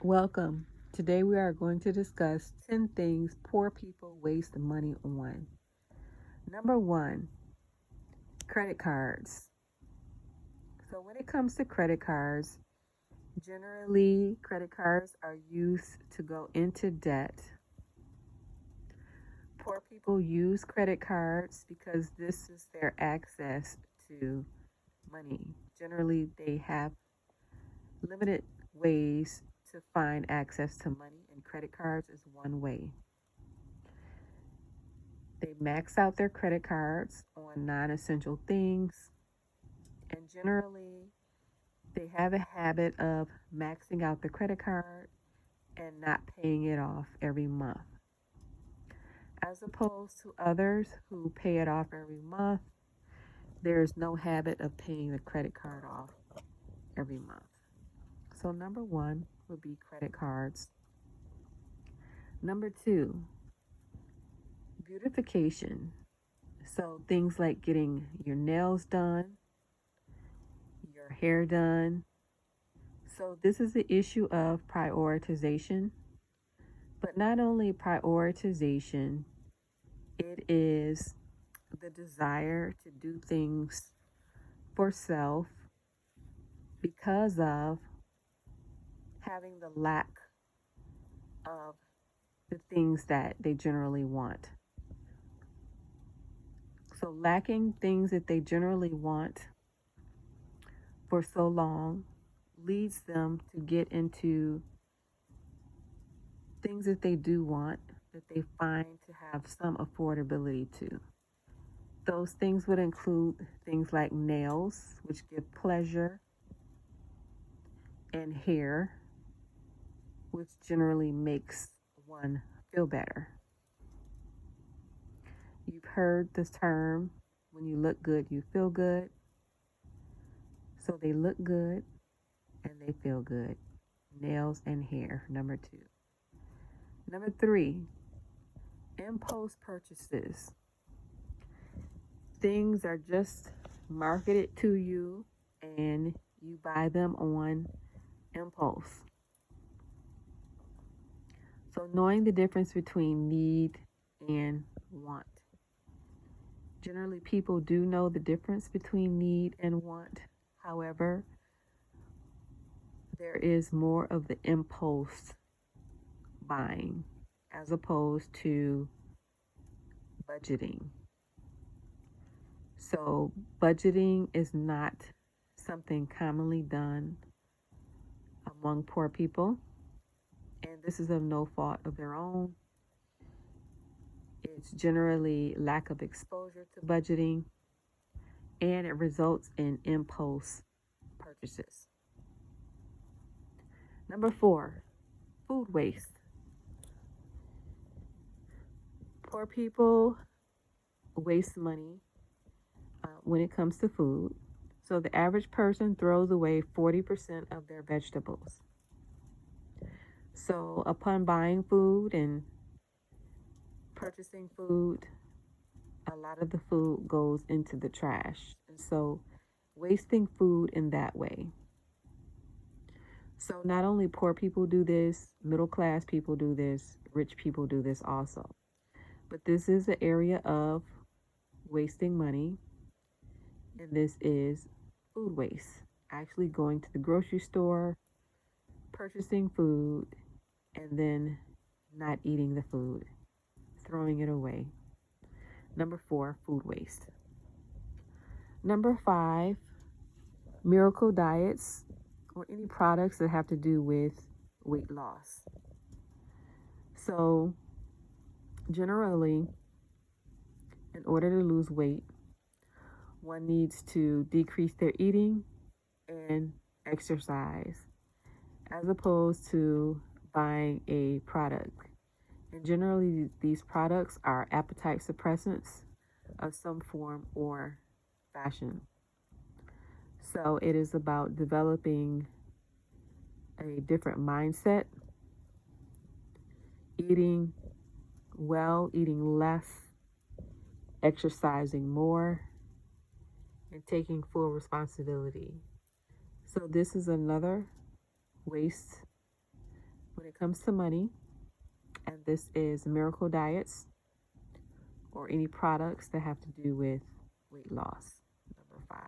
Welcome. Today we are going to discuss 10 things poor people waste money on. Number one, credit cards. So, when it comes to credit cards, generally credit cards are used to go into debt. Poor people use credit cards because this is their access to money. Generally, they have limited ways to find access to money, and credit cards is one way. They max out their credit cards on non essential things, and generally, they have a habit of maxing out the credit card and not paying it off every month, as opposed to others who pay it off every month. There's no habit of paying the credit card off every month. So, number one would be credit cards. Number two, beautification. So, things like getting your nails done, your hair done. So, this is the issue of prioritization, but not only prioritization, it is the desire to do things for self because of having the lack of the things that they generally want. So, lacking things that they generally want for so long leads them to get into things that they do want that they find to have some affordability to. Those things would include things like nails, which give pleasure, and hair, which generally makes one feel better. You've heard this term, when you look good, you feel good. So they look good and they feel good. Nails and hair, number two. Number three, impulse purchases. Things are just marketed to you and you buy them on impulse. So, knowing the difference between need and want. Generally, people do know the difference between need and want. However, there is more of the impulse buying as opposed to budgeting. So, budgeting is not something commonly done among poor people, and this is of no fault of their own. It's generally lack of exposure to budgeting, and it results in impulse purchases. Number four, food waste. Poor people waste money when it comes to food. So the average person throws away 40% of their vegetables. So upon buying food and purchasing food, a lot of the food goes into the trash. And so wasting food in that way. So not only poor people do this, middle class people do this, rich people do this also. But this is an area of wasting money, and this is food waste. Actually going to the grocery store, purchasing food, and then not eating the food, throwing it away. Number four, food waste. Number five, miracle diets or any products that have to do with weight loss. So, generally, in order to lose weight, one needs to decrease their eating and exercise as opposed to buying a product. And generally, these products are appetite suppressants of some form or fashion. So it is about developing a different mindset, eating well, eating less, exercising more, and taking full responsibility. So this is another waste when it comes to money, and this is miracle diets or any products that have to do with weight loss. Number 5.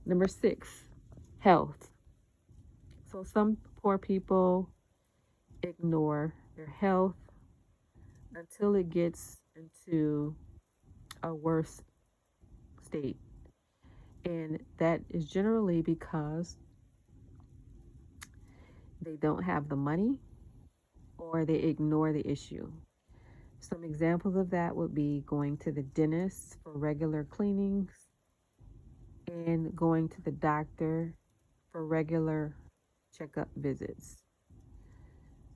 Number 6, health. So some poor people ignore their health until it gets into a worse state. And that is generally because they don't have the money or they ignore the issue. Some examples of that would be going to the dentist for regular cleanings and going to the doctor for regular checkup visits.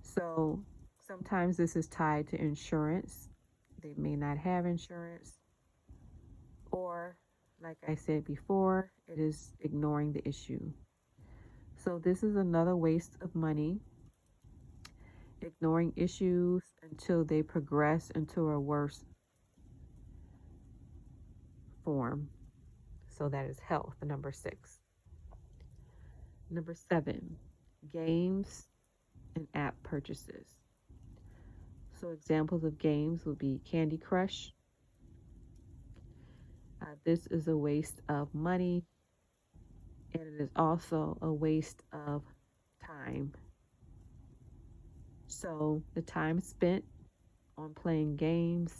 So sometimes this is tied to insurance. They may not have insurance, or like I said before, it is ignoring the issue. So this is another waste of money, ignoring issues until they progress into a worse form. So that is health, number 6. Number 7, games and app purchases. So examples of games would be Candy Crush. This is a waste of money, and it is also a waste of time. So the time spent on playing games,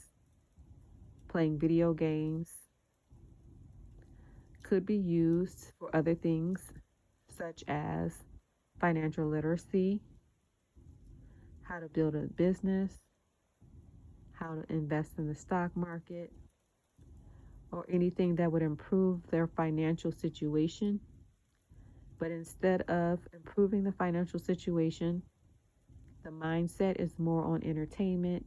playing video games, could be used for other things such as financial literacy, how to build a business, how to invest in the stock market, or anything that would improve their financial situation. But instead of improving the financial situation, the mindset is more on entertainment,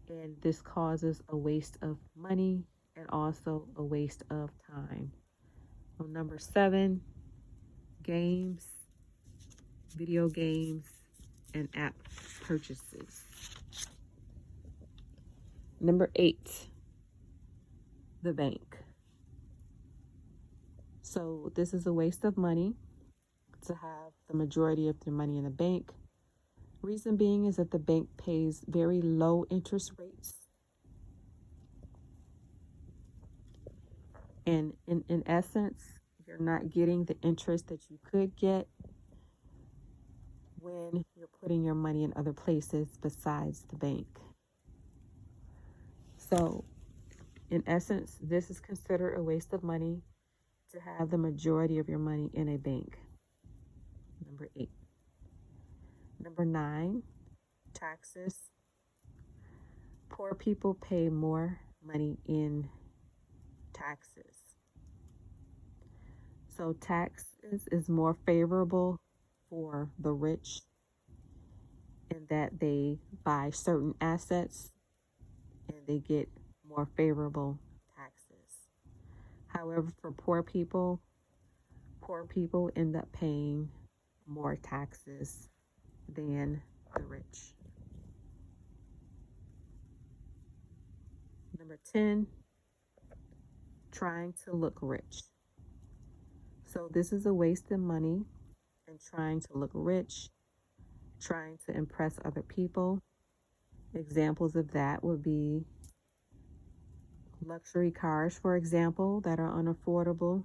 and this causes a waste of money and also a waste of time. So number 7, games, video games, and app purchases. Number 8, the bank. So this is a waste of money to have the majority of your money in the bank. Reason being is that the bank pays very low interest rates. And in essence, you're not getting the interest that you could get when you're putting your money in other places besides the bank. So in essence, this is considered a waste of money to have the majority of your money in a bank. Number 8. Number 9, taxes. Poor people pay more money in taxes. So taxes is more favorable for the rich in that they buy certain assets and they get more favorable taxes. However, for poor people end up paying more taxes than the rich. Number 10, trying to look rich. So this is a waste of money and trying to look rich, trying to impress other people. Examples of that would be luxury cars, for example, that are unaffordable,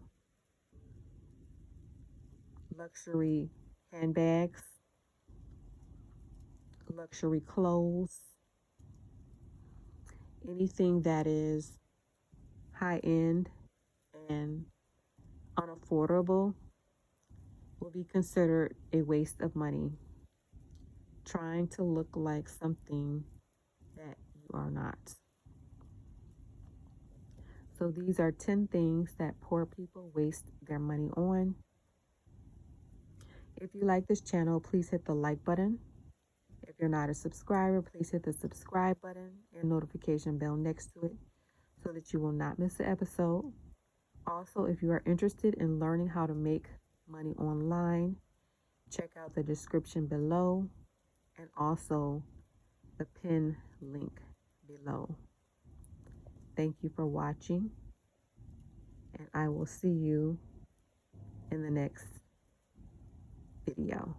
luxury handbags, luxury clothes, anything that is high end and unaffordable will be considered a waste of money. Trying to look like something that you are not. So these are 10 things that poor people waste their money on. If you like this channel, please hit the like button. If you're not a subscriber, please hit the subscribe button and notification bell next to it so that you will not miss an episode. Also, if you are interested in learning how to make money online, check out the description below and also the pin link below. Thank you for watching, and I will see you in the next video.